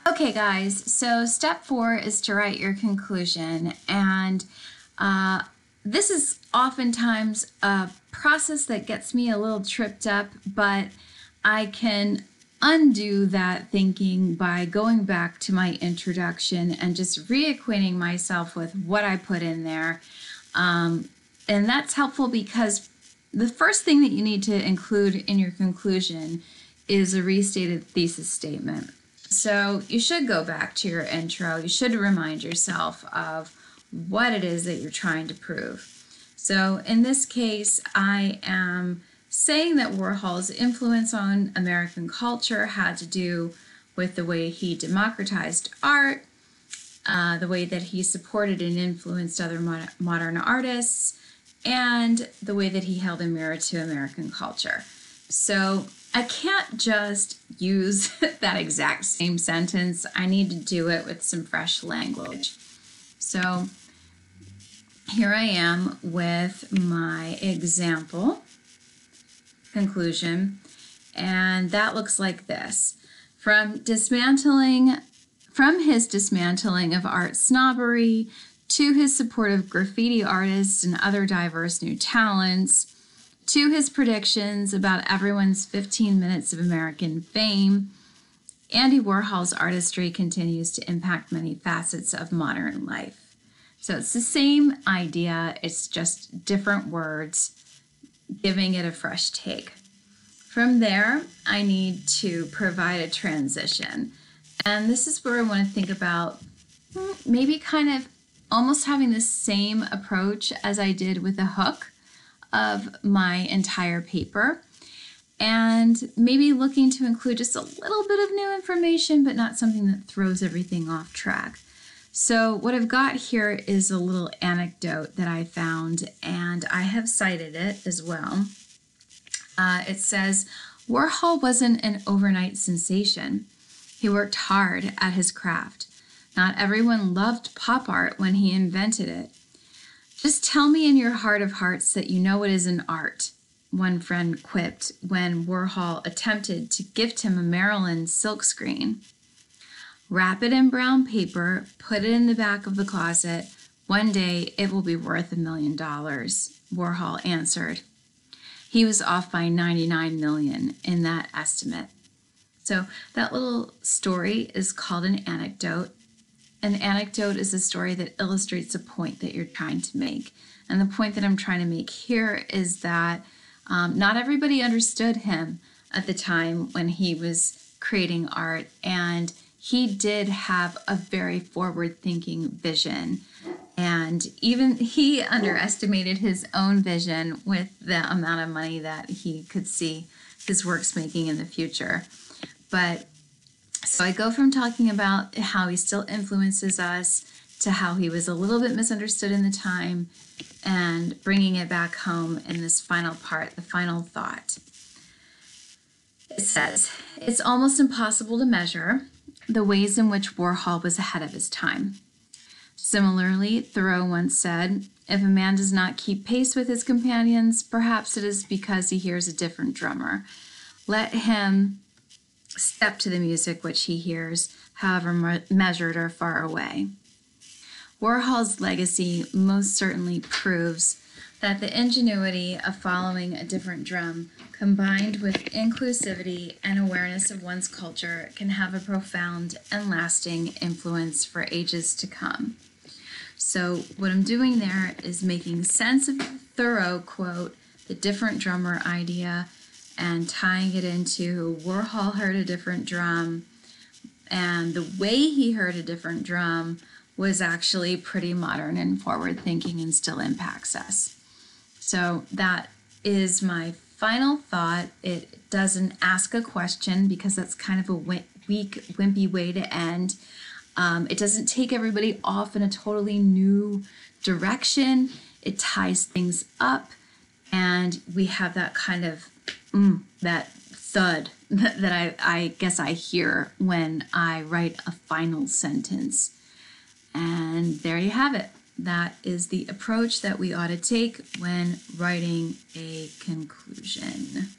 Okay, guys, so step 4 is to write your conclusion, and this is oftentimes a process that gets me a little tripped up, but I can undo that thinking by going back to my introduction and just reacquainting myself with what I put in there. And that's helpful because the first thing that you need to include in your conclusion is a restated thesis statement. So you should go back to your intro. You should remind yourself of what it is that you're trying to prove. So in this case, I am saying that Warhol's influence on American culture had to do with the way he democratized art, the way that he supported and influenced other modern artists, and the way that he held a mirror to American culture. So I can't just use that exact same sentence. I need to do it with some fresh language. So here I am with my example conclusion, and that looks like this. From his dismantling of art snobbery to his support of graffiti artists and other diverse new talents, to his predictions about everyone's 15 minutes of American fame, Andy Warhol's artistry continues to impact many facets of modern life. So it's the same idea, it's just different words, giving it a fresh take. From there, I need to provide a transition. And this is where I want to think about maybe kind of almost having the same approach as I did with the hook of my entire paper, and maybe looking to include just a little bit of new information, but not something that throws everything off track. So what I've got here is a little anecdote that I found, and I have cited it as well. It says, Warhol wasn't an overnight sensation. He worked hard at his craft. Not everyone loved pop art when he invented it. Just tell me in your heart of hearts that you know it is an art, one friend quipped when Warhol attempted to gift him a Maryland silkscreen. Wrap it in brown paper, put it in the back of the closet. One day it will be worth $1 million, Warhol answered. He was off by 99 million in that estimate. So that little story is called an anecdote. An anecdote is a story that illustrates a point that you're trying to make. And the point that I'm trying to make here is that not everybody understood him at the time when he was creating art, and he did have a very forward-thinking vision. And even he underestimated his own vision with the amount of money that he could see his works making in the future. But so I go from talking about how he still influences us to how he was a little bit misunderstood in the time, and bringing it back home in this final part, the final thought. It says, it's almost impossible to measure the ways in which Warhol was ahead of his time. Similarly, Thoreau once said, if a man does not keep pace with his companions, perhaps it is because he hears a different drummer. Let him step to the music which he hears, however measured or far away. Warhol's legacy most certainly proves that the ingenuity of following a different drum, combined with inclusivity and awareness of one's culture, can have a profound and lasting influence for ages to come. So what I'm doing there is making sense of the Thoreau quote, the different drummer idea, and tying it into Warhol heard a different drum, and the way he heard a different drum was actually pretty modern and forward thinking and still impacts us. So that is my final thought. It doesn't ask a question because that's kind of a weak, wimpy way to end. It doesn't take everybody off in a totally new direction. It ties things up, and we have that kind of that thud that I guess I hear when I write a final sentence. And there you have it. That is the approach that we ought to take when writing a conclusion.